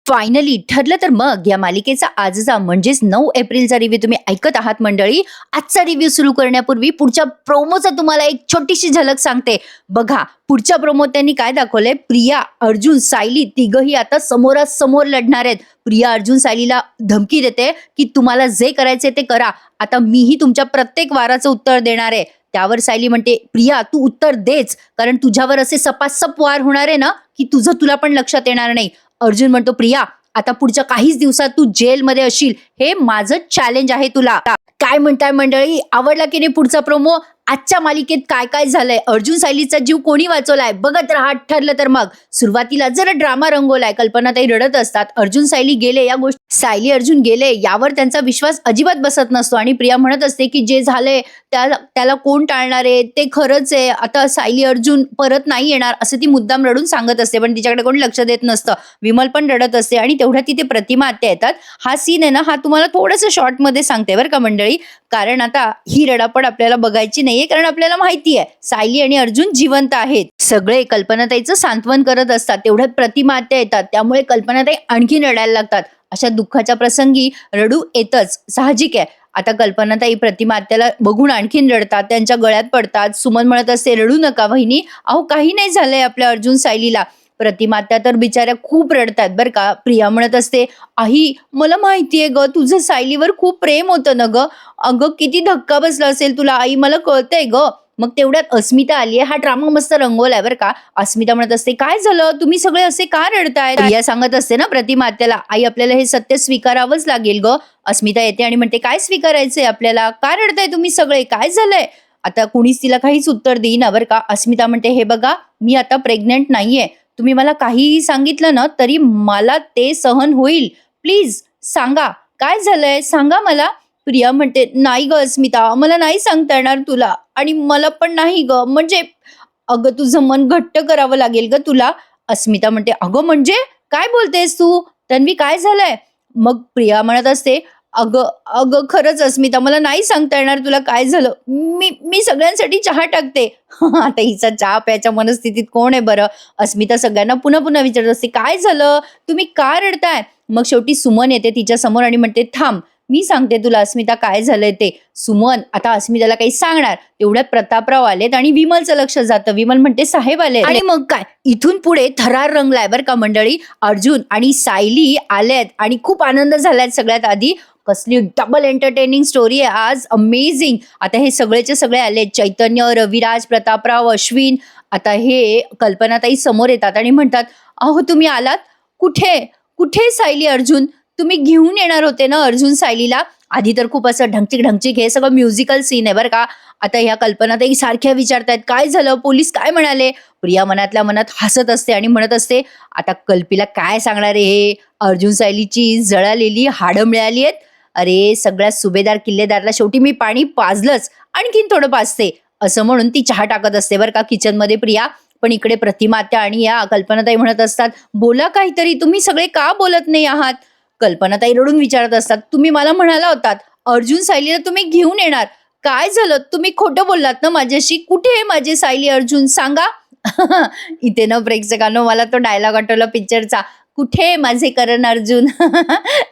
Finally ठरलं तर मग या मालिकेचा आजचा म्हणजेच 9 एप्रिलचा रिव्ह्यू तुम्ही ऐकत आहात मंडळी. आजचा रिव्ह्यू सुरू करण्यापूर्वी पुढच्या प्रोमोचा तुम्हाला एक छोटीशी झलक सांगते. बघा पुढच्या प्रोमोत त्यांनी काय दाखवलंय. प्रिया, अर्जुन, सायली तिघही आता समोरासमोर लढणार आहेत. प्रिया अर्जुन सायलीला धमकी देते की तुम्हाला जे करायचे ते करा, आता मीही तुमच्या प्रत्येक वाराचं उत्तर देणार आहे. त्यावर सायली म्हणते प्रिया तू उत्तर देच, कारण तुझ्यावर असे सपासप वार होणार आहे ना की तुला पण लक्षात येणार नाही. अर्जुन म्हणतो प्रिया आता पुढच्या काहीच दिवसात तू जेलमध्ये असशील, हे माझं चॅलेंज आहे तुला. काय म्हणताय मंडळी, आवडला की नाही पुढचा प्रोमो? आजच्या मालिकेत काय काय झालंय, अर्जुन सायलीचा जीव कोणी वाचवलाय, बघत राहा. ठरलं तर मग सुरुवातीला जरा ड्रामा रंगवलाय. कल्पनाताई रडत असतात. अर्जुन सायली गेले या गोष्टी, सायली अर्जुन गेले यावर त्यांचा विश्वास अजिबात बसत नसतो आणि प्रिया म्हणत असते की जे झालंय त्याला कोण टाळणार आहे, ते खरंच आहे. आता सायली अर्जुन परत नाही येणार असं ती मुद्दाम रडून सांगत असते, पण तिच्याकडे कोणी लक्ष देत नसतं. विमल पण रडत असते आणि तेवढ्या तिथे प्रतिमा आत्या येतात. हा सीन आहे ना, हा तुम्हाला थोडंसं शॉर्ट मध्ये सांगते बरं का मंडळी, कारण आता ही रडापड आपल्याला बघायची नाहीये, कारण आपल्याला माहिती आहे सायली आणि अर्जुन जिवंत आहेत. सगळे कल्पनाताईचं सांत्वन करत असतात. तेवढ्यात प्रतिमा आत्या येतात, त्यामुळे कल्पनाताई आणखी रडायला लागतात. अशा दुःखाच्या प्रसंगी रडू येतच, साहजिक आहे. आता कल्पनाताई प्रतिमा आत्याला बघून आणखीन रडतात, त्यांच्या गळ्यात पडतात. सुमन म्हणत असते रडू नका वहिनी, अहो काही नाही झालंय आपल्या अर्जुन सायलीला. प्रतिमा आत्या तर बिचाऱ्या खूप रडतात बरं का. प्रिया म्हणत असते आई मला माहितीये ग तुझं सायलीवर खूप प्रेम होतं ना ग, अगं किती धक्का बसला असेल तुला आई, मला कळतंय ग. मग तेवढ्यात अस्मिता आलीये. हा ड्रामा मस्त रंगवलाय बरं का. अस्मिता म्हणत असते काय झालं, तुम्ही सगळे असे का रडताय? प्रिया सांगत असते ना प्रतिमा आत्याला, आई आपल्याला हे सत्य स्वीकारावंच लागेल ग. अस्मिता येते आणि म्हणते काय स्वीकारायचंय आपल्याला, काय रडताय तुम्ही सगळे, काय झालंय? आता कुणीच तिला काहीच उत्तर देईना बरं का. अस्मिता म्हणते हे बघा मी आता प्रेग्नेंट नाहीये, तुम्ही मला काहीही सांगितलं ना तरी मला ते सहन होईल, प्लीज सांगा काय झालंय, सांगा मला. प्रिया म्हणते नाही ग अस्मिता, मला नाही सांगता येणार तुला, आणि मला पण नाही ग, म्हणजे अगं तुझं मन घट्ट करावं लागेल ग तुला. अस्मिता म्हणते अगं म्हणजे काय बोलतेस तू तन्वी, काय झालंय? मग प्रिया म्हणत असते अगं अगं खरंच अस्मिता मला नाही सांगता येणार तुला काय झालं, मी सगळ्यांसाठी चहा टाकते. आता हिचा चहा प्यायच्या मनस्थितीत कोण आहे बरं. अस्मिता सगळ्यांना पुन्हा पुन्हा विचारत असते काय झालं, तुम्ही का रडताय? मग शेवटी सुमन येते तिच्या समोर आणि म्हणते थांब मी सांगते तुला अस्मिता काय झालंय ते. सुमन आता अस्मिताला काही सांगणार, तेवढ्यात प्रतापराव आलेत आणि विमलचं लक्ष जातं. विमल म्हणते साहेब आले, आणि मग काय इथून पुढे थरार रंगलाय बरं का मंडळी. अर्जुन आणि सायली आलेत आणि खूप आनंद झालाय. सगळ्यात आधी कसली डबल एंटरटेनिंग स्टोरी आहे आज, अमेझिंग. आता हे सगळेचे सगळे आलेत, चैतन्य, रविराज, प्रतापराव, अश्विन. आता हे कल्पनाताई समोर येतात आणि म्हणतात अहो तुम्ही आलात, कुठे कुठे सायली अर्जुन, तुम्ही घेऊन येणार होते ना अर्जुन सायलीला. आधी तर खूप असं ढंगचिक ढंगचिक, हे सगळं म्युझिकल सीन आहे बरं का. आता ह्या कल्पनाताई सारख्या विचारतायत काय झालं, पोलीस काय म्हणाले? प्रिया मनातल्या मनात हसत असते आणि म्हणत असते आता कल्पीला काय सांगणार आहे हे, अर्जुन सायलीची जळालेली हाडं मिळाली आहेत. अरे सगळ्या सुभेदार किल्लेदारला शेवटी मी पाणी पाजलंच, आणखीन थोडं पाजते, असं म्हणून ती चहा टाकत असते बरं का किचनमध्ये प्रिया. पण इकडे प्रतिमा आत्या आणि या कल्पनाताई म्हणत असतात बोला काहीतरी, तुम्ही सगळे का बोलत नाही आहात? कल्पनाताई रडून विचारत असतात तुम्ही मला म्हणाला होतात अर्जुन सायलीला तुम्ही घेऊन येणार, काय झालं, तुम्ही खोटं बोललात ना माझ्याशी, कुठे आहे माझे सायली अर्जुन सांगा. इथे ना प्रेक्षकांनो मला तो डायलॉग आठवला पिक्चरचा, कुठे माझे करण अर्जुन.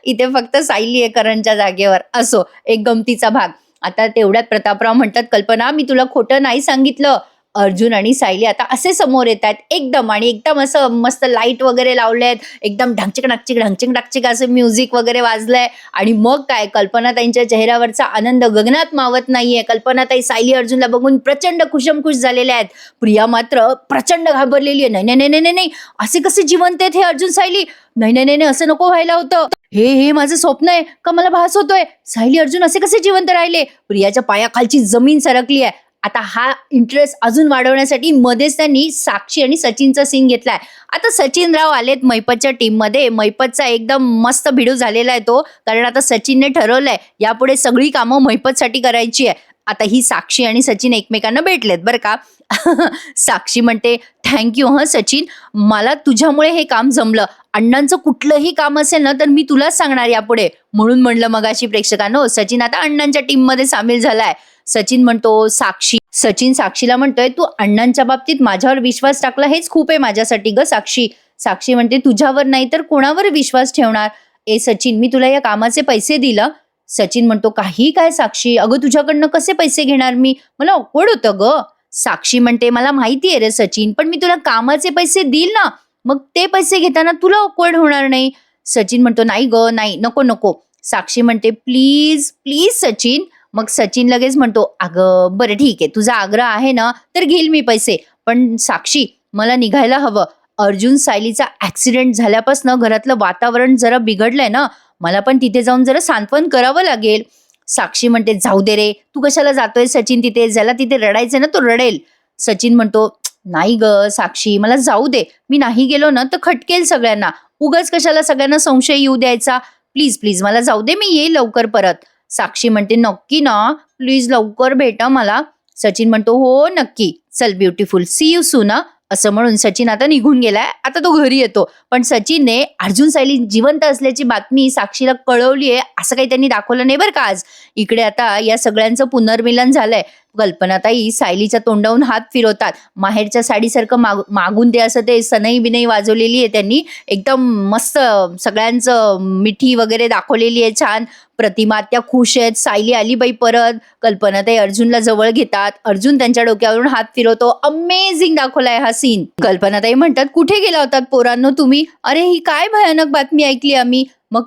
इथे फक्त सायली आहे करणच्या जागेवर. असो एक गमतीचा भाग. आता तेवढ्यात प्रतापराव म्हणतात कल्पना मी तुला खोटं नाही सांगितलं. अर्जुन आणि सायली आता असे समोर येत आहेत एकदम, आणि एकदम असं मस्त लाईट वगैरे लावले आहेत, एकदम ढंगचिक ढंगचिक ढंगचिक ढंगचिक असं म्युझिक वगैरे वाजलंय. आणि मग काय कल्पनाताईंच्या चेहऱ्यावरचा आनंद गगनात मावत नाहीये. कल्पनाताई सायली अर्जुनला बघून प्रचंड खुशमखुश झालेल्या आहेत. प्रिया मात्र प्रचंड घाबरलेली आहे. नाही नाही नाही नाही नाही, असे कसे जिवंत आहेत हे अर्जुन सायली, नाही नाही नाही असं नको व्हायला होतं, हे हे माझं स्वप्न आहे का मला भास होतोय, सायली अर्जुन असे कसे जिवंत राहिले. प्रियाच्या पायाखालची जमीन सरकली आहे. आता हा इंटरेस्ट अजून वाढवण्यासाठी मध्येच त्यांनी साक्षी आणि सचिनचा सीन घेतलाय. आता सचिन राव आलेत मैपतच्या टीम मध्ये. मैपतचा एकदम मस्त भिडू झालेला आहे तो, कारण आता सचिनने ठरवलंय यापुढे सगळी कामं मैपतसाठी करायची आहे. आता ही साक्षी आणि सचिन एकमेकांना भेटलेत बरं का. साक्षी म्हणते थँक्यू सचिन, मला तुझ्यामुळे हे काम जमलं. अण्णांचं कुठलंही काम असेल ना तर मी तुलाच सांगणार यापुढे, म्हणून म्हणलं मगाशी प्रेक्षकांनो सचिन आता अण्णांच्या टीम मध्ये सामील झालाय. सचिन म्हणतो सचिन साक्षीला म्हणतोय तू अण्णांच्या बाबतीत माझ्यावर विश्वास टाकला हेच खूप आहे माझ्यासाठी ग साक्षी. साक्षी म्हणते तुझ्यावर नाही तर कोणावर विश्वास ठेवणार. ए सचिन, मी तुला या कामाचे पैसे दिलं. सचिन म्हणतो काही काय साक्षी, अगं तुझ्याकडनं कसे पैसे घेणार मी, मला ऑकवर्ड होतं ग. साक्षी म्हणते मला माहिती आहे रे सचिन, पण मी तुला कामाचे पैसे देईल ना, मग ते पैसे घेताना तुला ऑकवर्ड होणार नाही. सचिन म्हणतो नाही ग, नाही, नको नको. साक्षी म्हणते प्लीज प्लीज सचिन. मग सचिन लगेच म्हणतो अगं बरं ठीक आहे, तुझा आग्रह आहे ना तर घेईल मी पैसे, पण साक्षी मला निघायला हवं. अर्जुन सायलीचा ऍक्सिडेंट झाल्यापासून घरातलं वातावरण जरा बिघडलंय ना, मला पण तिथे जाऊन जरा सांत्वन करावं लागेल. साक्षी म्हणते जाऊ दे रे, तू कशाला जातोय सचिन तिथे, ज्याला तिथे रडायचंय ना तो रडेल. सचिन म्हणतो नाही ग साक्षी, मला जाऊ दे, मी नाही गेलो ना तर खटकेल सगळ्यांना, उगाच कशाला सगळ्यांना संशय येऊ द्यायचा, प्लीज प्लीज मला जाऊ दे, मी येईल लवकर परत. साक्षी म्हणते नक्की ना, प्लीज लवकर भेटा मला. सचिन म्हणतो हो नक्की, चल ब्युटिफुल, सी यू सून. असं म्हणून सचिन आता निघून गेलाय, आता तो घरी येतो. पण सचिनने अर्जुन सायली जिवंत असल्याची बातमी साक्षीला कळवलीये असं काही त्यांनी दाखवलं नाही बरं का आज. इकडे आता या सगळ्यांचं पुनर्मिलन झालंय. कल्पनाताई सायलीच्या तोंडावरून हात फिरवतात. माहेरच्या साडीसारखं मागून ते असं ते सनई बिनई वाजवलेली आहे त्यांनी, एकदम मस्त सगळ्यांचं मिठी वगैरे दाखवलेली आहे छान. प्रतिमा त्या खुश आहेत, सायली आली बाई परत. कल्पनाताई अर्जुनला जवळ घेतात, अर्जुन त्यांच्या डोक्यावरून हात फिरवतो. अमेझिंग दाखवलाय हा सीन. कल्पनाताई म्हणतात कुठे गेला होतात पोरांनो तुम्ही, अरे ही काय भयानक बातमी ऐकली आम्ही. मग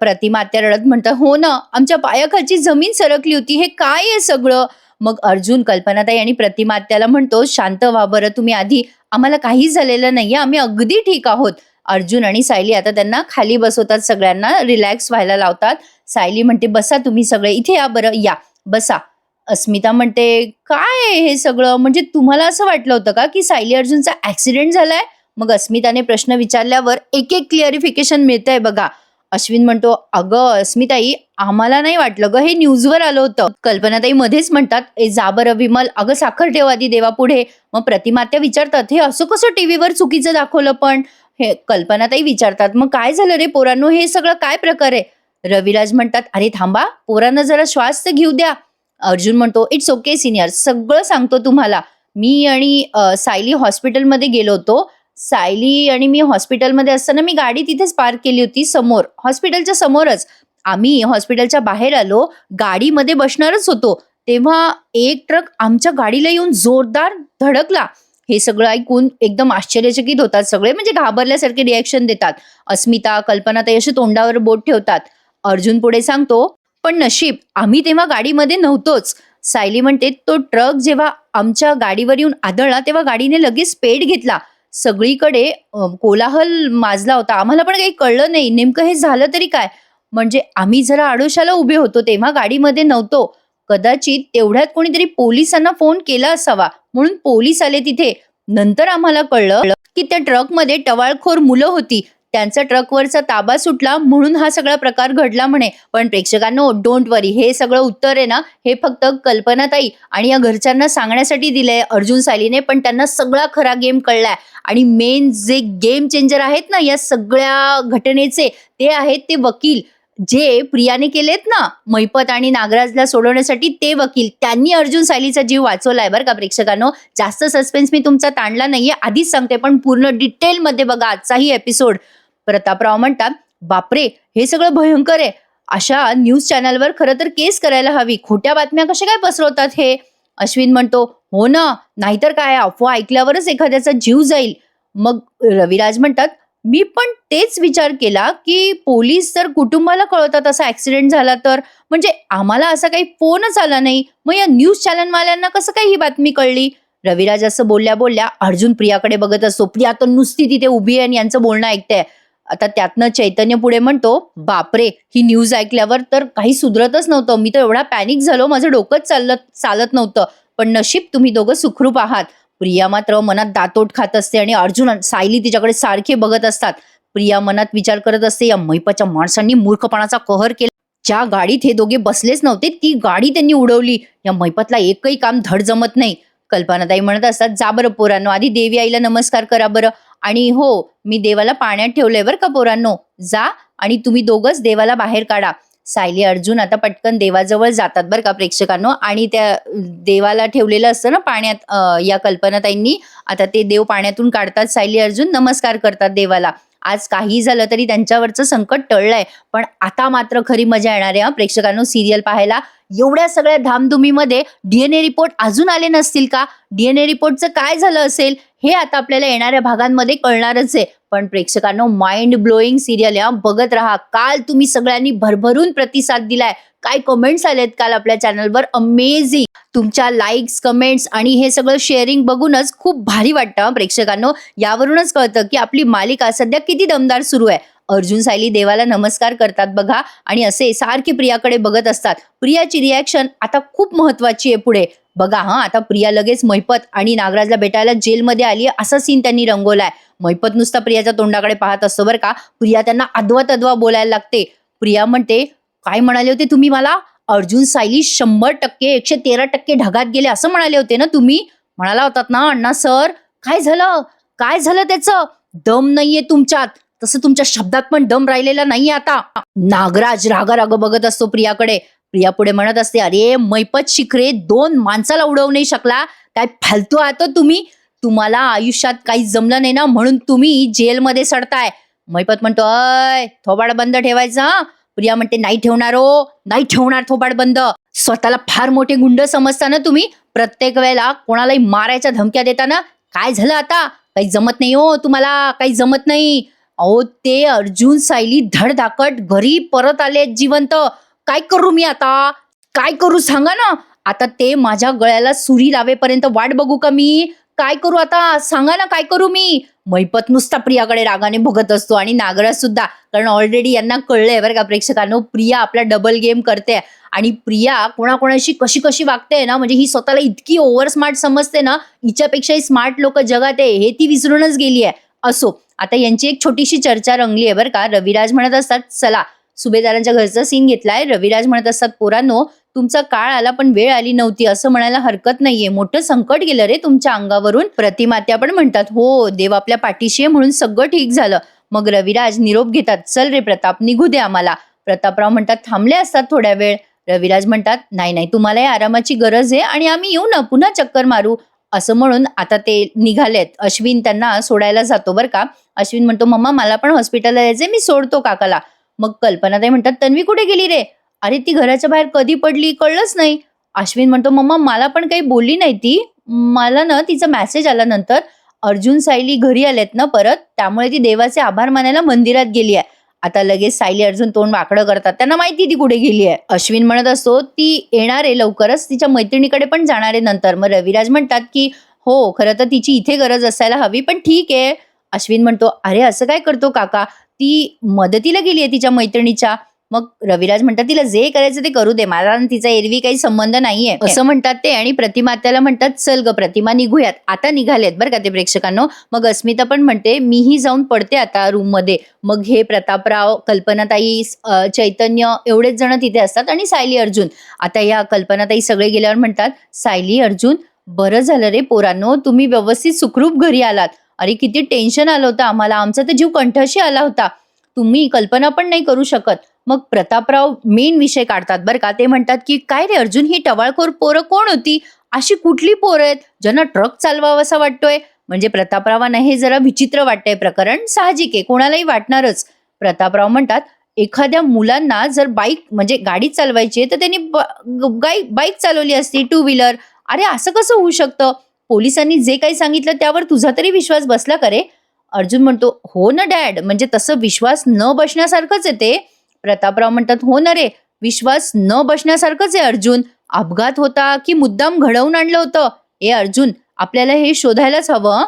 प्रतिमा आत्या रडत म्हणतात हो ना, आमच्या पायाखालची जमीन सरकली होती, हे काय आहे सगळं. मग अर्जुन कल्पनाताई आणि प्रतिमा आत्याला म्हणतो शांत व्हा बरं तुम्ही आधी, आम्हाला काही झालेलं नाहीये, आम्ही अगदी ठीक आहोत. अर्जुन आणि सायली आता त्यांना खाली बसवतात, सगळ्यांना रिलॅक्स व्हायला लावतात. सायली म्हणते बसा तुम्ही सगळे इथे, या बरं या बसा. अस्मिता म्हणते काय हे सगळं, म्हणजे तुम्हाला असं वाटलं होतं का की सायली अर्जुनचा ऍक्सिडेंट झालाय. मग अस्मिताने प्रश्न विचारल्यावर एक एक क्लिअरिफिकेशन मिळतंय बघा. अश्विन म्हणतो अगं अस्मिताई, आम्हाला नाही वाटलं ग, हे न्यूजवर आलं होतं. कल्पनाताई मध्येच म्हणतात ए जा बरं विमल, अगं साखर ठेव आधी देवापुढे. मग प्रतिमात्या विचारतात हे असं कसं टीव्हीवर चुकीचं दाखवलं, पण हे कल्पनाताई विचारतात मग काय झालं रे पोरांनो, हे सगळं काय प्रकार आहे. रविराज म्हणतात अरे थांबा, पोरांना जरा श्वास तर घेऊ द्या. अर्जुन म्हणतो इट्स ओके सिनियर, सगळं सांगतो तुम्हाला. मी आणि सायली हॉस्पिटलमध्ये गेलो होतो. सायली आणि मी हॉस्पिटलमध्ये असताना मी गाडी तिथेच पार्क केली होती समोर, हॉस्पिटलच्या समोरच. आम्ही हॉस्पिटलच्या बाहेर आलो, गाडीमध्ये बसणारच होतो, तेव्हा एक ट्रक आमच्या गाडीला येऊन जोरदार धडकला. हे सगळं ऐकून एकदम आश्चर्यचकित होतात सगळे, म्हणजे घाबरल्यासारखे रिॲक्शन देतात. अस्मिता कल्पनाताई अशी तोंडावर बोट ठेवतात. अर्जुन पुढे सांगतो पण नशीब आम्ही तेव्हा गाडीमध्ये नव्हतोच. सायली म्हणते तो ट्रक जेव्हा आमच्या गाडीवर येऊन आदळला तेव्हा गाडीने लगेच पेट घेतला. सगळीकडे कोलाहल माजला होता, आम्हाला पण काही कळलं नाही नेमकं हे झालं तरी काय. म्हणजे आम्ही जरा आडोशाला उभे होतो तेव्हा गाडीमध्ये नव्हतो. कदाचित तेवढ्यात कोणीतरी पोलिसांना फोन केला असावा, म्हणून पोलीस आले तिथे. नंतर आम्हाला कळलं की त्या ट्रकमध्ये टवाळखोर मुलं होती, त्यांचा ट्रकवरचा ताबा सुटला म्हणून हा सगळा प्रकार घडला म्हणे. पण प्रेक्षकांनो डोंट वरी, हे सगळं उत्तर आहे ना हे फक्त कल्पनाताई आणि या घरच्यांना सांगण्यासाठी दिलंय अर्जुन सायलीने, पण त्यांना सगळा खरा गेम कळलाय. आणि मेन जे गेम चेंजर आहेत ना या सगळ्या घटनेचे, ते आहेत ते वकील जे प्रियाने केलेत ना मैपत आणि नागराजला सोडवण्यासाठी, ते वकील त्यांनी अर्जुन सायलीचा जीव वाचवलाय बरं का प्रेक्षकांनो. जास्त सस्पेन्स मी तुमचा ताणला नाहीये, आधीच सांगते, पण पूर्ण डिटेलमध्ये बघा आजचाही एपिसोड. प्रतापराव म्हणतात बापरे हे सगळं भयंकर आहे, अशा न्यूज चॅनलवर खरं तर केस करायला हवी, खोट्या बातम्या कशा काय पसरवतात हे. अश्विन म्हणतो हो ना, नाहीतर काय, अफवा ऐकल्यावरच एखाद्याचा जीव जाईल. मग रविराज म्हणतात मी पण तेच विचार केला की पोलीस जर कुटुंबाला कळवतात असा ऍक्सिडेंट झाला तर, म्हणजे आम्हाला असा काही फोनच आला नाही, मग या न्यूज चॅनलवाल्यांना कसं काही ही बातमी कळली. रविराज असं बोलल्या बोलल्या अर्जुन प्रियाकडे बघत असतो. प्रिया तर नुसती तिथे उभी आहे आणि यांचं बोलणं ऐकते. आता त्यातनं चैतन्य पुढे म्हणतो बापरे ही न्यूज ऐकल्यावर तर काही सुधरतच नव्हतं, मी तर एवढा पॅनिक झालो, माझं डोकंच चालत नव्हतं. पण नशीब तुम्ही दोघं सुखरूप आहात. प्रिया मात्र मनात दातोट खात असते आणि अर्जुन सायली तिच्याकडे सारखे बघत असतात. प्रिया मनात विचार करत असते या मैपाच्या माणसांनी मूर्खपणाचा कहर केला, ज्या गाडीत हे दोघे बसलेच नव्हते ती गाडी त्यांनी उडवली, या मैपातला एकही काम धड जमत नाही. कल्पनाताई म्हणत असतात जा बरं पोरांनो, आधी देवी आईला नमस्कार करा बरं, आणि हो मी देवाला पाण्यात ठेवलंय बरं का पोरांनो, जा आणि तुम्ही दोघंच देवाला बाहेर काढा. सायली अर्जुन आता पटकन देवाजवळ जातात बरं का प्रेक्षकांनो, आणि त्या देवाला ठेवलेलं असतं ना पाण्यात, या कल्पनाताईंनी आता ते देव पाण्यातून काढतात. सायली अर्जुन नमस्कार करतात देवाला. आज काही झालं तरी त्यांच्यावरचं संकट टळलंय, पण आता मात्र खरी मजा येणार आहे प्रेक्षकांनो सिरियल पाहायला. एवढ्या सगळ्या धामधुमीमध्ये डीएनए रिपोर्ट अजून आले नसतील का? डीएनए रिपोर्टचं काय झालं असेल हे आता आपल्याला येणाऱ्या भागांमध्ये कळणारच आहे. पण प्रेक्षकांनो माइंड ब्लोईंग सिरियल या बघत राहा. काल तुम्ही सगळ्यांनी भरभरून प्रतिसाद दिलाय, काय कमेंट्स आलेत काल आपल्या चॅनलवर, अमेझिंग. तुमच्या लाईक्स, कमेंट्स आणि हे सगळं शेअरिंग बघूनच खूप भारी वाटतं प्रेक्षकांनो. यावरूनच कळतं की आपली मालिका सध्या किती दमदार सुरू आहे. अर्जुन सायली देवाला नमस्कार करतात बघा, आणि असे सारखी प्रियाकडे बघत असतात. प्रियाची रिॲक्शन आता खूप महत्वाची आहे पुढे बघा. आता प्रिया लगेच महिपत आणि नागराजला भेटायला जेलमध्ये आली असा सीन त्यांनी रंगवलाय. महिपत नुसता प्रियाच्या तोंडाकडे पाहत असतो बरं का. प्रिया त्यांना अद्वा तद्वा बोलायला लागते. प्रिया म्हणते, काय म्हणाले होते तुम्ही मला? अर्जुन सायली 100% 113% ढगात गेले असं म्हणाले होते ना तुम्ही? म्हणाला होतात ना अण्णा सर. काय झालं? काय झालं त्याचं? दम नाहीये तुमच्यात, तसं तुमच्या शब्दात पण दम राहिलेला नाहीये आता. नागराज राग बघत असतो प्रियाकडे. प्रिया पुढे म्हणत असते, अरे मैपत शिखरे 2 माणसाला उडवू नाही शकला, काय फालतू आहात तुम्ही? तुम्हाला आयुष्यात काही जमलं नाही ना म्हणून तुम्ही जेलमध्ये सडताय. मैपत म्हणतो, अय थोबाड बंद ठेवायचा. प्रिया म्हणते, नाही ठेवणार हो, नाही ठेवणार थोबाड बंद. स्वतःला फार मोठे गुंड समजता ना तुम्ही, प्रत्येक वेळेला कोणालाही मारायच्या धमक्या देताना. काय झालं आता? काही जमत नाही हो तुम्हाला, काही जमत नाही. अहो ते अर्जुन सायली धडधाकट घरी परत आले जिवंत. काय करू मी आता? काय करू सांगा ना. आता ते माझ्या गळ्याला सुरी लावेपर्यंत वाट बघू का मी? काय करू आता सांगा ना, काय करू मी? मैपत नुसता प्रियाकडे रागाने बघत असतो, आणि नागराज सुद्धा, कारण ऑलरेडी यांना कळलंय बरं का प्रेक्षकांनो प्रिया आपला डबल गेम करते. आणि प्रिया कोणाकोणाशी कशी कशी वागते ना, म्हणजे ही स्वतःला इतकी ओव्हर स्मार्ट समजते ना, हिच्यापेक्षाही स्मार्ट लोक जगात आहे हे ती विसरूनच गेली आहे. असो, आता यांची एक छोटीशी चर्चा रंगली आहे बरं का. रविराज म्हणत असतात, चला सुभेदारांच्या घरचा सीन घेतलाय. रविराज म्हणत असतात, पोरांनो तुमचा काळ आला पण वेळ आली नव्हती असं म्हणायला हरकत नाहीये, मोठं संकट गेलं रे तुमच्या अंगावरून. प्रतिमात्या पण म्हणतात, हो देव आपल्या पाठीशी आहे म्हणून सगळं ठीक झालं. मग रविराज निरोप घेतात, चल रे प्रताप निघू दे आम्हाला. प्रतापराव म्हणतात, थांबले असतात थोड्या वेळ. रविराज म्हणतात, नाही तुम्हालाही आरामाची गरज आहे आणि आम्ही येऊ ना पुन्हा चक्कर मारू. असं म्हणून आता ते निघालेत. अश्विन त्यांना सोडायला जातो बरं का. अश्विन म्हणतो, मम्मा मला पण हॉस्पिटलला जायचंय, मी सोडतो काकाला. मग कल्पनाताई म्हणतात, तन्वी कुठे गेली रे? अरे ती घराच्या बाहेर कधी पडली कळलंच नाही. अश्विन म्हणतो, मम्मा मला पण काही बोलली नाही ती, मला ना तिचा मेसेज आला नंतर. अर्जुन सायली घरी आलेत ना परत, त्यामुळे ती देवाचे आभार मानायला मंदिरात गेली आहे. आता लगेच सायली अर्जुन तोंड वाकडं करतात, त्यांना माहिती ती कुठे गेली आहे. अश्विन म्हणत असतो, ती येणार आहे लवकरच, तिच्या मैत्रिणीकडे पण जाणार आहे नंतर. मग रविराज म्हणतात की हो खरं तर तिची इथे गरज असायला हवी, पण ठीक आहे. अश्विन म्हणतो, अरे असं काय करतो काका, ती मदतीला गेली आहे तिच्या मैत्रिणीच्या. मग रविराज म्हणतात, तिला जे करायचं ते करू दे, मला तिचा एरवी काही संबंध नाहीये असं म्हणतात ते. आणि प्रतिमा त्याला म्हणतात, चल ग प्रतिमा निघूयात. आता निघालेत बरं का ते प्रेक्षकांनो. मग अस्मिता पण म्हणते, मीही जाऊन पडते आता रूम मध्ये. मग हे प्रतापराव, कल्पनाताई, चैतन्य एवढेच जण तिथे असतात, आणि सायली अर्जुन. आता या कल्पनाताई सगळे गेल्यावर म्हणतात, सायली अर्जुन बरं झालं रे पोरांनो, तुम्ही व्यवस्थित सुखरूप घरी आलात. अरे किती टेन्शन आलं होतं आम्हाला, आमचा तर जीव कंठाशी आला होता, तुम्ही कल्पना पण नाही करू शकत. मग प्रतापराव मेन विषय काढतात बरं का. ते म्हणतात की काय रे अर्जुन, ही टवाळखोर पोरं कोण होती? अशी कुठली पोरं आहेत ज्यांना ट्रक चालवावासा वाटतोय? म्हणजे प्रतापरावांना हे जरा विचित्र वाटतंय प्रकरण. साहजिक आहे, कोणालाही वाटणारच. प्रतापराव म्हणतात, एखाद्या मुलांना जर बाईक म्हणजे गाडी चालवायची आहे तर त्यांनी बाईक चालवली असती, 2 व्हीलर. अरे असं कसं होऊ शकतं? पोलिसांनी जे काही सांगितलं त्यावर तुझा तरी विश्वास बसला का रे? अर्जुन म्हणतो, हो ना डॅड, म्हणजे तसं विश्वास न बसण्यासारखंच आहे ते. प्रतापराव म्हणतात, हो ना रे, विश्वास न बसण्यासारखंच आहे अर्जुन. अपघात होता की मुद्दाम घडवून आणलं होतं? ए अर्जुन, आपल्याला हे शोधायलाच हवं.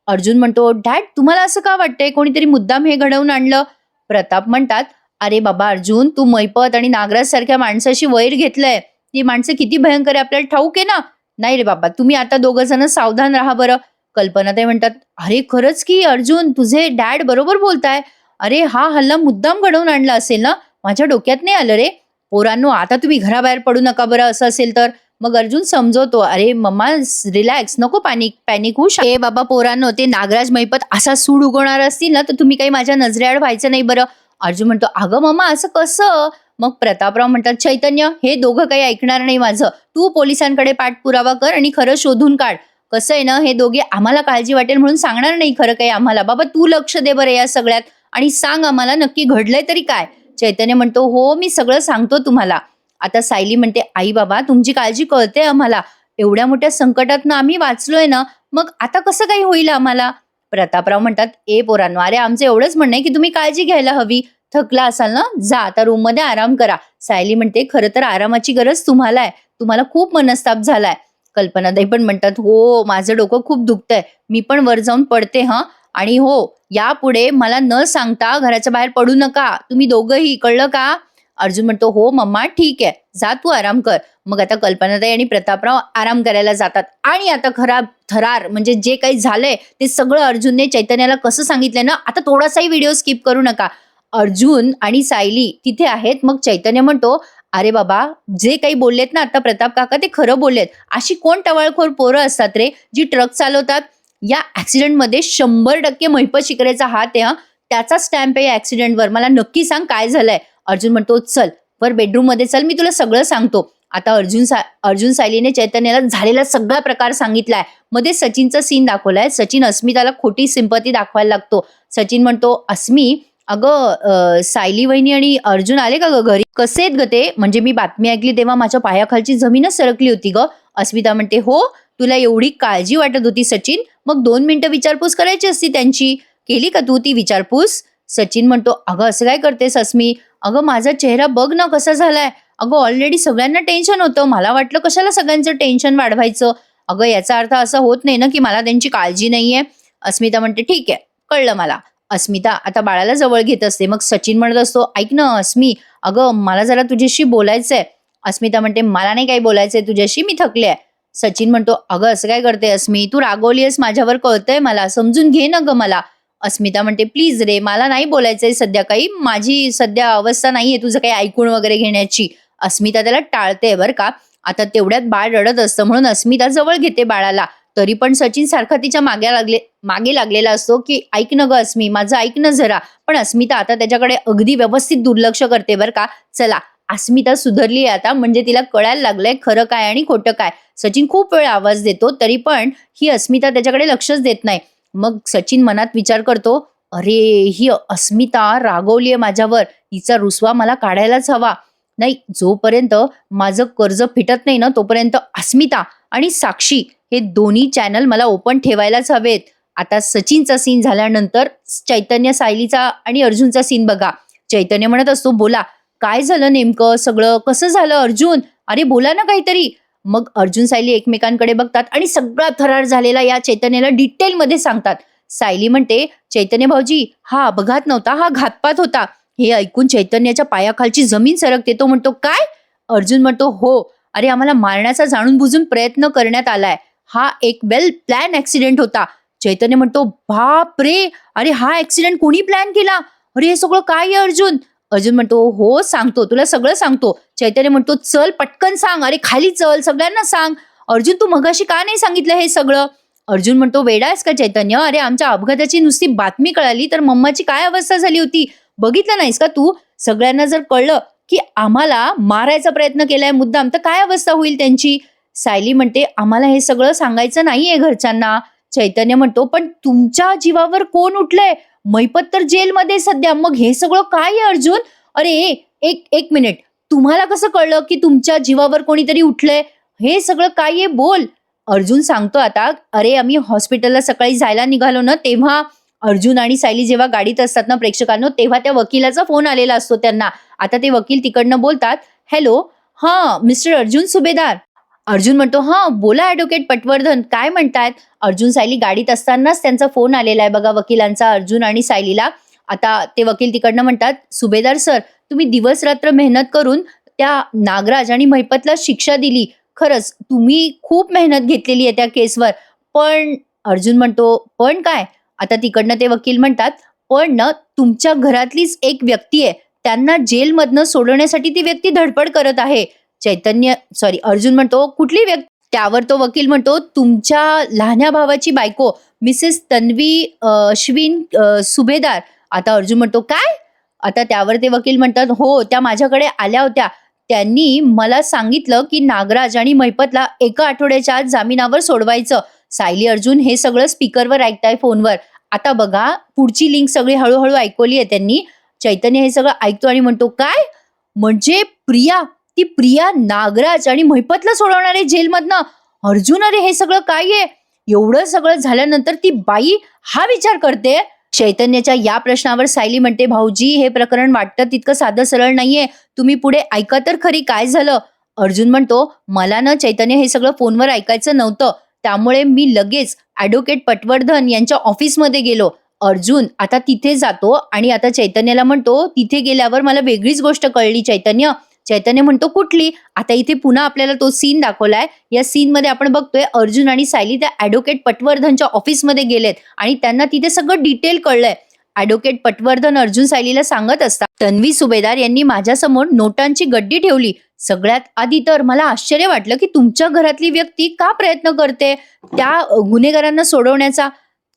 अर्जुन म्हणतो, डॅड तुम्हाला असं का वाटतंय कोणीतरी मुद्दाम हे घडवून आणलं? प्रताप म्हणतात, अरे बाबा अर्जुन, तू मैपत आणि नागराज सारख्या माणसाशी वैर घेतलंय. ती माणसं किती भयंकर आहे आपल्याला ठाऊक आहे ना. नाही रे बाबा, तुम्ही आता दोघं जण सावधान राहा बरं. कल्पनाताई म्हणतात, अरे खरंच की अर्जुन, तुझे डॅड बरोबर बोलताय. अरे हा हल्ला मुद्दाम घडवून आणला असेल ना, माझ्या डोक्यात नाही आलं रे. पोरांनो आता तुम्ही घराबाहेर पडू नका बरं, असं असेल तर. मग अर्जुन समजवतो, अरे मम्मा रिलॅक्स, नको पॅनिक होऊ शकते. बाबा पोरांनो, ते नागराज मैपत असा सूड उगवणार असतील ना तर तुम्ही काही माझ्या नजरेआड व्हायचं नाही बरं. अर्जुन म्हणतो, अगं मम्मा असं कसं? मग प्रतापराव म्हणतात, चैतन्य हे दोघं काही ऐकणार नाही माझं. तू पोलिसांकडे पाठपुरावा कर आणि खरं शोधून काढ. कसं आहे ना, हे दोघे आम्हाला काळजी वाटेल म्हणून सांगणार नाही खरं काही आम्हाला. बाबा तू लक्ष दे बरं या सगळ्यात आणि सांग आम्हाला नक्की घडलंय तरी काय. चैतन्य म्हणतो, हो मी सगळं सांगतो तुम्हाला. आता सायली म्हणते, आई बाबा तुमची काळजी कळते आम्हाला. एवढ्या मोठ्या संकटातनं आम्ही वाचलोय ना, मग आता कसं काही होईल आम्हाला? प्रतापराव म्हणतात, ए पोरांनो, अरे आमचं एवढंच म्हणणं आहे की तुम्ही काळजी घ्यायला हवी. थकला असाल ना, जा आता रूम मध्ये आराम करा. सायली म्हणते, खरं तर आरामाची गरज तुम्हाला आहे. तुम्हाला खूप मनस्ताप झालाय. कल्पनाताई पण म्हणतात, हो माझं डोकं खूप दुखतंय. मी पण वर जाऊन पडते हा. आणि हो, यापुढे मला न सांगता घराच्या बाहेर पडू नका तुम्ही दोघंही, कळलं का? अर्जुन म्हणतो, हो मम्मा ठीक आहे, जा तू आराम कर. मग आता कल्पनाताई आणि प्रतापराव आराम करायला जातात. आणि आता खरा थरार म्हणजे जे काही झालंय ते सगळं अर्जुनने चैतन्याला कसं सांगितलंय ना, आता थोडासाही व्हिडिओ स्किप करू नका. अर्जुन आणि सायली तिथे आहेत. मग चैतन्य म्हणतो, अरे बाबा जे काही बोललेत ना आता प्रताप काका ते खरं बोललेत. अशी कोण टवाळखोर पोरं असतात रे जी ट्रक चालवतात? या ऍक्सिडेंटमध्ये 100% महिपत शिकरेचा हात आहे. त्याचा स्टॅम्प आहे या ऍक्सिडेंटवर. मला नक्की सांग काय झालंय. अर्जुन म्हणतो, चल वर बेडरूम मध्ये चल, मी तुला सगळं सांगतो. आता अर्जुन सायलीने चैतन्याला झालेला सगळा प्रकार सांगितलाय. मध्ये सचिनचा सीन दाखवलाय. सचिन अस्मिताला खोटी सिंपती दाखवायला लागतो. सचिन म्हणतो, अस्मी अगं सायली वहिनी आणि अर्जुन आले का ग घरी? कसे आहेत ग ते? म्हणजे मी बातमी ऐकली तेव्हा माझ्या पायाखालची जमीनच सरकली होती ग. अस्मिता म्हणते, हो तुला एवढी काळजी वाटत होती सचिन, मग 2 मिनिटं विचारपूस करायची असती त्यांची. केली का तू ती विचारपूस? सचिन म्हणतो, अगं असं काय करतेस अस्मी? अगं माझा चेहरा बघ ना कसा झालाय. अगं ऑलरेडी सगळ्यांना टेन्शन होतं. मला वाटलं कशाला सगळ्यांचं टेन्शन वाढवायचं. अगं याचा अर्थ असा होत नाही ना की मला त्यांची काळजी नाहीये. अस्मिता म्हणते, ठीक आहे कळलं मला. अस्मिता आता बाळाला जवळ घेत असते. मग सचिन म्हणत असतो, ऐक ना अस्मी, अगं मला जरा तुझ्याशी बोलायचंय. अस्मिता म्हणते, मला नाही काही बोलायचंय तुझ्याशी, मी थकले आहे. सचिन म्हणतो, अगं असं काय करते अस्मी, तू रागवलीयस माझ्यावर कळतंय मला, समजून घे ना ग मला. अस्मिता म्हणते, प्लीज रे मला नाही बोलायचंय सध्या काही, माझी सध्या अवस्था नाहीये तुझं काही ऐकून वगैरे घेण्याची. अस्मिता त्याला टाळते बरं का. आता तेवढ्यात बाळ रडत असतं म्हणून अस्मिता जवळ घेते बाळाला. तरी पण सचिन सारखा तिच्या मागे लागलेला असतो की ऐक न ग अस्मी, माझं ऐक न जरा. पण अस्मिता आता त्याच्याकडे अगदी व्यवस्थित दुर्लक्ष करते बरं का. चला अस्मिता सुधारली आता, म्हणजे तिला कळायला लागलंय खरं काय आणि खोटं काय. सचिन खूप वेळ आवाज देतो तरी पण ही अस्मिता त्याच्याकडे लक्षच देत नाही. मग सचिन मनात विचार करतो, अरे ही अस्मिता रागवलीये माझ्यावर, हिचा रुसवा मला काढायलाच हवा. नाही, जोपर्यंत माझं कर्ज फिटत नाही ना तोपर्यंत अस्मिता आणि साक्षी हे दोन्ही चॅनल मला ओपन ठेवायलाच हवेत. आता सचिनचा सीन झाल्यानंतर चैतन्य, सायलीचा आणि अर्जुनचा सीन बघा. चैतन्य म्हणत असतो, बोला काय झालं नेमकं, सगळं कसं झालं अर्जुन, अरे बोला ना काहीतरी. मग अर्जुन सायली एकमेकांकडे बघतात आणि सगळा थरार झालेला या चैतन्याला डिटेलमध्ये सांगतात. सायली म्हणते, चैतन्य भाऊजी हा अपघात नव्हता, हा घातपात होता. हे ऐकून चैतन्याच्या पायाखालची जमीन सरकते. तो म्हणतो, काय? अर्जुन म्हणतो, हो अरे आम्हाला मारण्याचा जाणून बुजून प्रयत्न करण्यात आलाय. हा एक वेल प्लॅन ऍक्सिडेंट होता. चैतन्य म्हणतो, बाप रे, अरे हा ऍक्सिडेंट कोणी प्लॅन केला? अरे हे सगळं काय आहे अर्जुन? अर्जुन म्हणतो, हो सांगतो तुला सगळं सांगतो. चैतन्य म्हणतो, चल पटकन सांग, अरे खाली चल, सगळ्यांना सांग. अर्जुन तू मगाशी का नाही सांगितलं हे सगळं? अर्जुन म्हणतो, वेडा आहेस का चैतन्य? अरे आमच्या अपघाताची नुसती बातमी कळाली तर मम्माची काय अवस्था झाली होती बघितलं नाहीस का तू? सगळ्यांना जर कळलं की आम्हाला मारायचा प्रयत्न केलाय मुद्दाम तर काय अवस्था होईल त्यांची? सायली म्हणते, आम्हाला हे सगळं सांगायचं नाहीये घरच्यांना. चैतन्य म्हणतो, पण तुमच्या जीवावर कोण उठलंय? मैपत तर जेलमध्ये सध्या, मग हे सगळं काय आहे अर्जुन? अरे एक मिनिट, तुम्हाला कसं कळलं की तुमच्या जीवावर कोणीतरी उठलंय? हे सगळं काय आहे बोल. अर्जुन सांगतो आता, अरे आम्ही हॉस्पिटलला सकाळी जायला निघालो ना तेव्हा अर्जुन आणि सायली जेव्हा गाडीत असतात ना प्रेक्षकांनो, तेव्हा त्या वकिलाचा फोन आलेला असतो त्यांना. आता ते वकील तिकडनं बोलतात, हॅलो हा मिस्टर अर्जुन सुभेदार. अर्जुन म्हणतो, हा बोला ऍडव्होकेट पटवर्धन, काय म्हणतायत? अर्जुन सायली गाडीत असतानाच त्यांचा फोन आलेला आहे बघा वकिलांचा अर्जुन आणि सायलीला. आता ते वकील तिकडनं म्हणतात, सुभेदार सर तुम्ही दिवस रात्र मेहनत करून त्या नागराज आणि महिपतला शिक्षा दिली. खरंच तुम्ही खूप मेहनत घेतलेली आहे त्या केसवर. पण अर्जुन म्हणतो, पण काय? आता तिकडनं ते वकील म्हणतात, पण ना तुमच्या घरातलीच एक व्यक्ती आहे, त्यांना जेलमधनं सोडवण्यासाठी ती व्यक्ती धडपड करत आहे. अर्जुन म्हणतो, कुठली व्यक्ती? त्यावर तो वकील म्हणतो, तुमच्या लहान्या भावाची बायको मिसेस तन्वी अश्विन सुभेदार. आता अर्जुन म्हणतो, काय? आता त्यावर ते वकील म्हणतात, "हो, त्या माझ्याकडे आल्या होत्या. त्यांनी मला सांगितलं की नागराज आणि महिपतला एका आठवड्याच्या आत जामिनावर सोडवायचं." सायली अर्जुन हे सगळं स्पीकरवर ऐकताय फोनवर. आता बघा पुढची लिंक सगळी हळू ऐकवली आहे त्यांनी. चैतन्य हे सगळं ऐकतो आणि म्हणतो, "काय? म्हणजे प्रिया, ती प्रिया नागराज आणि महिपतला सोडवणार आहे जेलमधनं? अर्जुन, अरे हे सगळं काय आहे?" एवढं सगळं झाल्यानंतर ती बाई हा विचार करते. चैतन्याच्या या प्रश्नावर सायली म्हणते, "भाऊजी, हे प्रकरण वाटतं तितकं साधं सरळ नाहीये. तुम्ही पुढे ऐका तर खरी काय झालं." अर्जुन म्हणतो, "मला ना चैतन्य हे सगळं फोनवर ऐकायचं नव्हतं. त्यामुळे मी लगेच ॲडव्होकेट पटवर्धन यांच्या ऑफिसमध्ये गेलो." अर्जुन आता तिथे जातो आणि आता चैतन्याला म्हणतो, "तिथे गेल्यावर मला वेगळीच गोष्ट कळली चैतन्य." चैतन्य म्हणतो, "कुठली?" आता इथे पुन्हा आपल्याला तो सीन दाखवलाय. या सीनमध्ये आपण बघतोय अर्जुन आणि सायली त्या ॲडव्होकेट पटवर्धनच्या ऑफिसमध्ये गेलेत आणि त्यांना तिथे सगळं डिटेल कळलंय. ॲडव्होकेट पटवर्धन अर्जुन सायलीला सांगत असतात, "तन्वी सुभेदार यांनी माझ्यासमोर नोटांची गड्डी ठेवली. सगळ्यात आधी तर मला आश्चर्य वाटलं की तुमच्या घरातली व्यक्ती का प्रयत्न करते त्या गुन्हेगारांना सोडवण्याचा.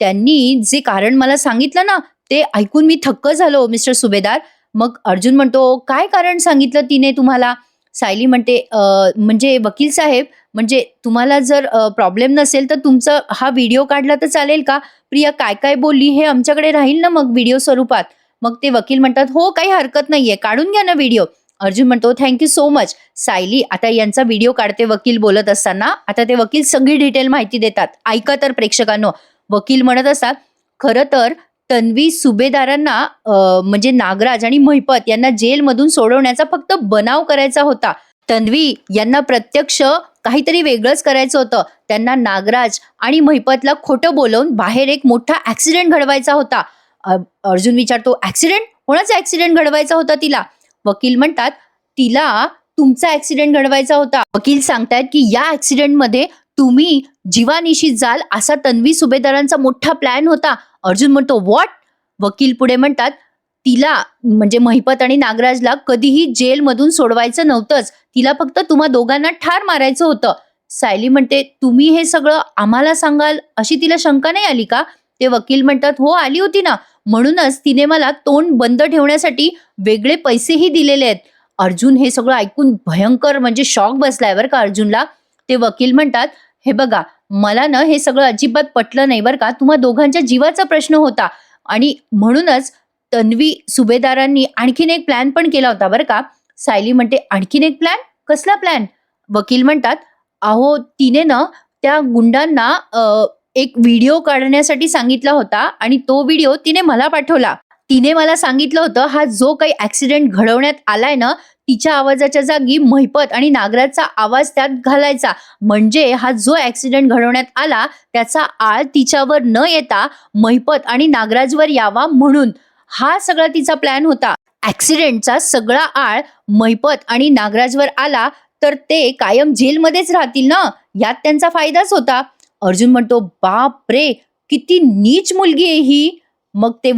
त्यांनी जे कारण मला सांगितलं ना, ते ऐकून मी थक्क झालो मिस्टर सुभेदार." मग अर्जुन म्हणतो, "काय कारण सांगितलं तिने तुम्हाला?" सायली म्हणते, म्हणजे वकील साहेब, म्हणजे तुम्हाला जर प्रॉब्लेम नसेल तर तुमचा हा व्हिडिओ काढला तर चालेल का? प्रिया काय काय बोलली हे आमच्याकडे राहील ना मग व्हिडिओ स्वरूपात." मग ते वकील म्हणतात, "हो, काही हरकत नाहीये, काढून घ्या ना व्हिडिओ." अर्जुन म्हणतो, "थँक्यू सो मच." सायली आता यांचा व्हिडिओ काढते वकील बोलत असताना. आता ते वकील सगळी डिटेल माहिती देतात. ऐका तर प्रेक्षकांनो. वकील म्हणत असतात, "खरं तर तन्वी सुभेदारांना म्हणजे नागराज आणि महिपत यांना जेलमधून सोडवण्याचा फक्त बनाव करायचा होता. तन्वी यांना प्रत्यक्ष काहीतरी वेगळंच करायचं होतं. त्यांना नागराज आणि महिपतला खोटं बोलवून बाहेर एक मोठा ऍक्सिडेंट घडवायचा होता." अर्जुन विचारतो, "ऍक्सिडेंट? कोणाचा ऍक्सिडेंट घडवायचा होता तिला?" वकील म्हणतात, "तिला तुमचा ऍक्सिडेंट घडवायचा होता." वकील सांगतायत की या ऍक्सिडेंटमध्ये तुम्ही जीवानिशी जाल असा तन्वी सुभेदारांचा मोठा प्लॅन होता. अर्जुन म्हणतो, "व्हॉट?" वकील पुढे म्हणतात, "तिला म्हणजे महिपत आणि नागराजला कधीही जेलमधून सोडवायचं नव्हतंच. तिला फक्त तुम्हा दोघांना ठार मारायचं होतं." सायली म्हणते, "तुम्ही हे सगळं आम्हाला सांगाल अशी तिला शंका नाही आली का?" ते वकील म्हणतात, "हो, आली होती ना. म्हणूनच तिने मला तोंड बंद ठेवण्यासाठी वेगळे पैसेही दिलेले आहेत." अर्जुन हे सगळं ऐकून भयंकर म्हणजे शॉक बसलाय बरं का अर्जुनला. ते वकील म्हणतात, "हे बघा, मला ना हे सगळं अजिबात पटलं नाही बरं का. तुम्हा दोघांच्या जीवाचा प्रश्न होता आणि म्हणूनच तन्वी सुभेदारांनी आणखीन एक प्लॅन पण केला होता बरं का." सायली म्हणते, "आणखीन एक प्लॅन? कसला प्लॅन?" वकील म्हणतात, "अहो, तिने ना त्या गुंडांना एक व्हिडिओ काढण्यासाठी सांगितला होता आणि तो व्हिडिओ तिने मला पाठवला. तिने मला सांगितलं होतं हा जो काही ऍक्सिडेंट घडवण्यात आलाय ना, तिच्या आवाजाच्या जागी महिपत आणि नागराजचा आवाज त्यात घालायचा. म्हणजे हा जो ऍक्सिडेंट घडवण्यात आला त्याचा आळ तिच्यावर न येता महिपत आणि नागराजवर यावा म्हणून हा सगळा तिचा प्लॅन होता. ऍक्सिडेंटचा सगळा आळ महिपत आणि नागराजवर आला तर ते कायम जेलमध्येच राहतील ना, यात त्यांचा फायदाच होता." अर्जुन म्हणतो, "बाप रे, किती नीच मुलगी आहे ही." मग ते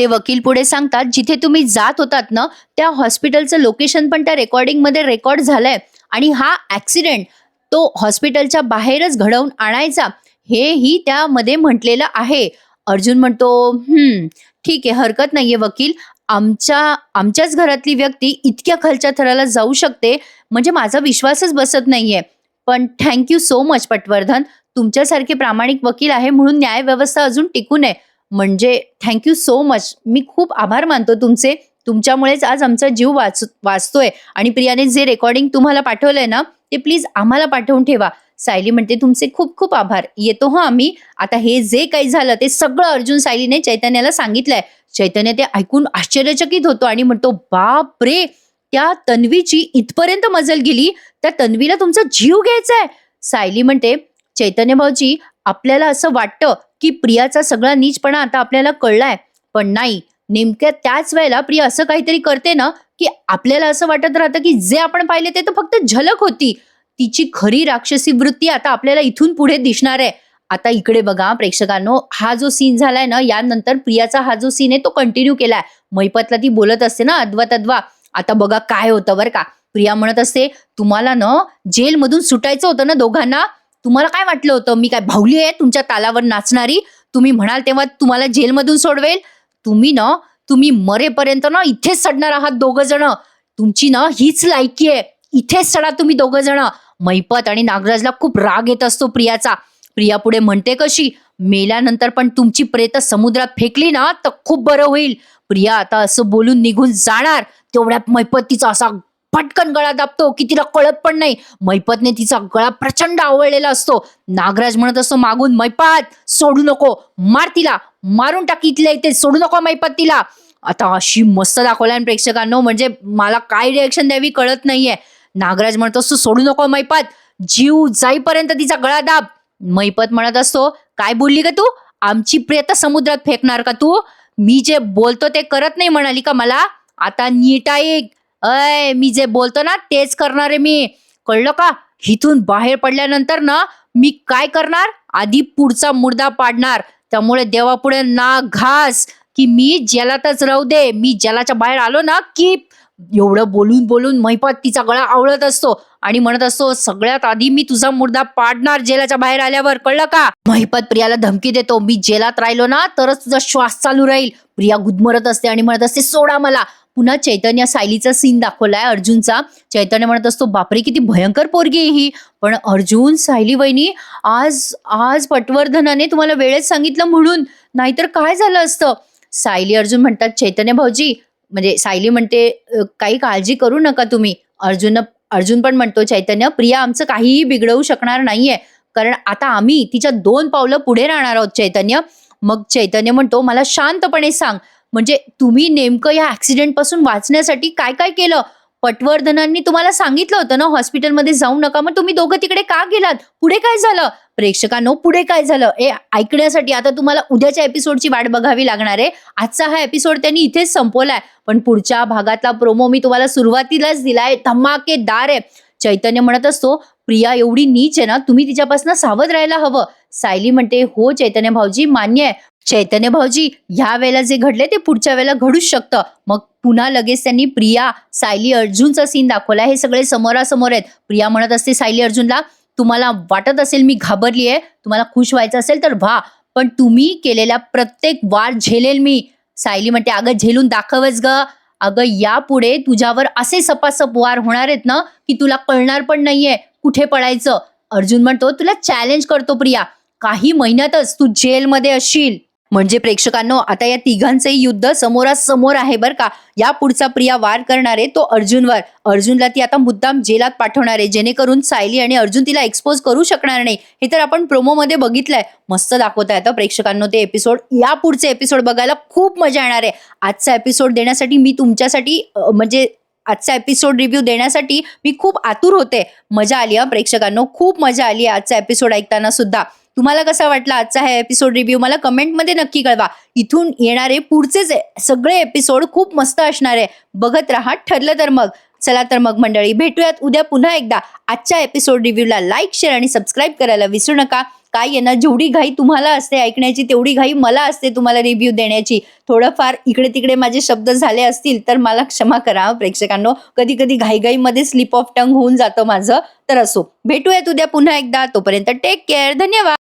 वकील पुढे सांगतात, "जिथे तुम्ही जात होतात ना त्या हॉस्पिटलचं लोकेशन पण त्या रेकॉर्डिंग मध्ये रेकॉर्ड झालंय आणि हा ऍक्सिडेंट तो हॉस्पिटलच्या बाहेरच घडवून आणायचा हेही त्यामध्ये म्हटलेलं आहे." अर्जुन म्हणतो, ठीक आहे, हरकत नाहीये वकील. आमच्याच घरातली व्यक्ती इतक्या खालच्या थराला जाऊ शकते म्हणजे माझा विश्वासच बसत नाहीये. पण थँक्यू सो मच पटवर्धन. तुमच्यासारखे प्रामाणिक वकील आहे म्हणून न्याय व्यवस्था अजून टिकून आहे. म्हणजे थँक्यू सो मच. मी खूप आभार मानतो तुमचे. तुमच्यामुळेच आज आमचा जीव वाचतोय आणि प्रियाने जे रेकॉर्डिंग तुम्हाला पाठवलंय ना ते प्लीज आम्हाला पाठवून ठेवा." सायली म्हणते, "तुमचे खूप खूप आभार. येतो हं आम्ही." आता हे जे काही झालं ते सगळं अर्जुन सायलीने चैतन्याला सांगितलंय. चैतन्य ते ऐकून आश्चर्यचकित होतो आणि म्हणतो, "बाप रे, त्या तन्वीची इथपर्यंत मजल गेली. त्या तन्वीला तुमचा जीव घ्यायचा आहे." सायली म्हणते, "चैतन्य भाऊजी, आपल्याला असं वाटतं की प्रियाचा सगळा नीचपणा आता आपल्याला कळलाय, पण नाही, नेमक्या त्याच वेळेला प्रिया असं काहीतरी करते ना की आपल्याला असं वाटत राहतं की जे आपण पाहिले ते तर फक्त झलक होती. तिची खरी राक्षसी वृत्ती आता आपल्याला इथून पुढे दिसणार आहे." आता इकडे बघा प्रेक्षकांनो, हा जो सीन झालाय ना यानंतर प्रियाचा हा जो सीन आहे तो कंटिन्यू केलाय. महिपतला ती बोलत असते ना अद्वा तद्वा. आता बघा काय होतं बरं का. प्रिया म्हणत असते, "तुम्हाला ना जेलमधून सुटायचं होतं ना दोघांना. तुम्हाला काय वाटलं होतं मी काय भावली आहे तुमच्या तालावर नाचणारी? तुम्ही म्हणाल तेव्हा तुम्हाला जेलमधून सोडवेल. तुम्ही ना तुम्ही मरेपर्यंत ना इथेच सडणार आहात दोघं जण. तुमची ना हीच लायकी आहे, इथेच सडा तुम्ही दोघं जण. मैपत आणि नागराजला खूप राग येत असतो प्रियाचा. प्रिया पुढे म्हणते कशी, मेल्यानंतर पण तुमची प्रेत समुद्रात फेकली ना तर खूप बरं होईल. प्रिया आता असं बोलून निघून जाणार, तेवढ्यात मैपत तिचा असा पटकन गळा दाबतो की तिला कळत पण नाही. मैपतने तिचा गळा प्रचंड आवळलेला असतो. नागराज म्हणत असतो मागून, मैपत सोडू नको, मार तिला, मारून टाक इथल्या इथे, सोडू नको मैपत तिला. आता अशी मस्त दाखवलाय प्रेक्षकांनो, म्हणजे मला काय रिएक्शन द्यावी कळत नाहीये. नागराज म्हणत असतो सोडू नको मैपत, जीव जाईपर्यंत तिचा गळा दाब. मैपत म्हणत असतो काय बोलली का तू, आमची प्रेत समुद्रात फेकणार का तू? मी जे बोलतो ते करत नाही म्हणाली का मला? आता नीट ऐक, अय मी जे बोलतो ना तेच करणार आहे मी, कळलं का? इथून बाहेर पडल्यानंतर ना मी काय करणार, आधी पुढचा मुर्दा पाडणार. त्यामुळे देवापुढे ना घास की मी जलातच राहू दे. मी जलाच्या बाहेर आलो ना की एवढं बोलून बोलून मैपत तिचा गळा आवळत असतो आणि म्हणत असतो सगळ्यात आधी मी तुझा मुर्दा पाडणार जेलाच्या बाहेर आल्यावर, कळलं का? मैपत प्रियाला धमकी देतो, मी जेलात राहिलो ना तरच तुझा श्वास चालू राहील. प्रिया गुदमरत असते आणि म्हणत असते सोडा मला. पुन्हा चैतन्य सायलीचा सीन दाखवलाय अर्जुनचा. चैतन्य म्हणत असतो बापरे किती भयंकर पोरगी आहे ही. पण अर्जुन, सायली वहिनी, आज आज पटवर्धनाने तुम्हाला वेळेत सांगितलं म्हणून, नाहीतर काय झालं असतं. सायली अर्जुन म्हणतात चैतन्य भाऊजी, म्हणजे सायली म्हणते काही काळजी करू नका तुम्ही. अर्जुन पण म्हणतो चैतन्य, प्रिया आमचं काहीही बिघडवू शकणार नाहीये, कारण आता आम्ही तिच्या 2 पावलं पुढे राहणार आहोत चैतन्य. मग चैतन्य म्हणतो मला शांतपणे सांग, म्हणजे तुम्ही नेमकं या ऍक्सिडेंट पासून वाचण्यासाठी काय काय केलं? पटवर्धनांनी तुम्हाला सांगितलं होतं ना हॉस्पिटलमध्ये जाऊ नका, मग तुम्ही दोघं तिकडे का गेलात? पुढे काय झालं? प्रेक्षकांनो पुढे काय झालं हे ऐकण्यासाठी आता तुम्हाला उद्याच्या एपिसोडची वाट बघावी लागणार आहे. आजचा हा एपिसोड त्यांनी इथेच संपवलाय, पण पुढच्या भागातला प्रोमो मी तुम्हाला सुरुवातीलाच दिलाय, धमाकेदार आहे. चैतन्य म्हणत असतो प्रिया एवढी नीच आहे ना, तुम्ही तिच्यापासून सावध राहायला हवं. सायली म्हणते हो चैतन्य भाऊजी मान्य आहे. चैतन्य भाऊजी ह्या वेळेला जे घडले ते पुढच्या वेळेला घडूच शकतं. मग पुन्हा लगेच त्यांनी प्रिया, सायली, अर्जुनचा सीन दाखवला. हे सगळे समोरासमोर आहेत. प्रिया म्हणत असते सायली अर्जुनला, तुम्हाला वाटत असेल मी घाबरली आहे, तुम्हाला खुश व्हायचं असेल तर व्हा, पण तुम्ही केलेल्या प्रत्येक वार झेलेल मी. सायली म्हणते अगं झेलून दाखवच ग, अगं यापुढे तुझ्यावर असे सपासप वार होणार आहेत ना की तुला कळणार पण नाहीये कुठे पडायचं. अर्जुन म्हणतो तुला चॅलेंज करतो प्रिया, काही महिन्यातच तू जेलमध्ये असशील. म्हणजे प्रेक्षकांनो आता या तिघांचंही युद्ध समोरासमोर आहे बरं का. या पुढचा प्रिया वार करणार आहे तो अर्जुनवर. अर्जुनला ती आता मुद्दाम जेलात पाठवणार आहे, जेणेकरून सायली आणि अर्जुन तिला एक्सपोज करू शकणार नाही. हे तर आपण प्रोमो मध्ये बघितलंय. मस्त दाखवता येतं प्रेक्षकांनो ते एपिसोड. या पुढचे एपिसोड बघायला खूप मजा येणार आहे. आजचा एपिसोड देण्यासाठी मी तुमच्यासाठी म्हणजे आजचा एपिसोड रिव्ह्यू देण्यासाठी मी खूप आतुर होते. मजा आली प्रेक्षकांनो, खूप मजा आली आजचा एपिसोड ऐकताना सुद्धा. तुम्हाला कसा वाटला आजचा हा एपिसोड रिव्ह्यू मला कमेंटमध्ये नक्की कळवा. इथून येणारे पुढचेच सगळे एपिसोड खूप मस्त असणार आहे, बघत राहा. ठरलं तर मग चला तर मग मंडळी भेटूयात उद्या पुन्हा एकदा. आजच्या एपिसोड रिव्ह्यूला लाईक, शेअर आणि सबस्क्राईब करायला विसरू नका. काय आहे ना, जेवढी घाई तुम्हाला असते ऐकण्याची तेवढी घाई मला असते तुम्हाला रिव्ह्यू देण्याची. थोडंफार इकडे तिकडे माझे शब्द झाले असतील तर मला क्षमा करा प्रेक्षकांनो. कधी कधी घाईघाईमध्ये स्लिप ऑफ टंग होऊन जातं माझं, तर असो. भेटूयात उद्या पुन्हा एकदा. तोपर्यंत टेक केअर. धन्यवाद.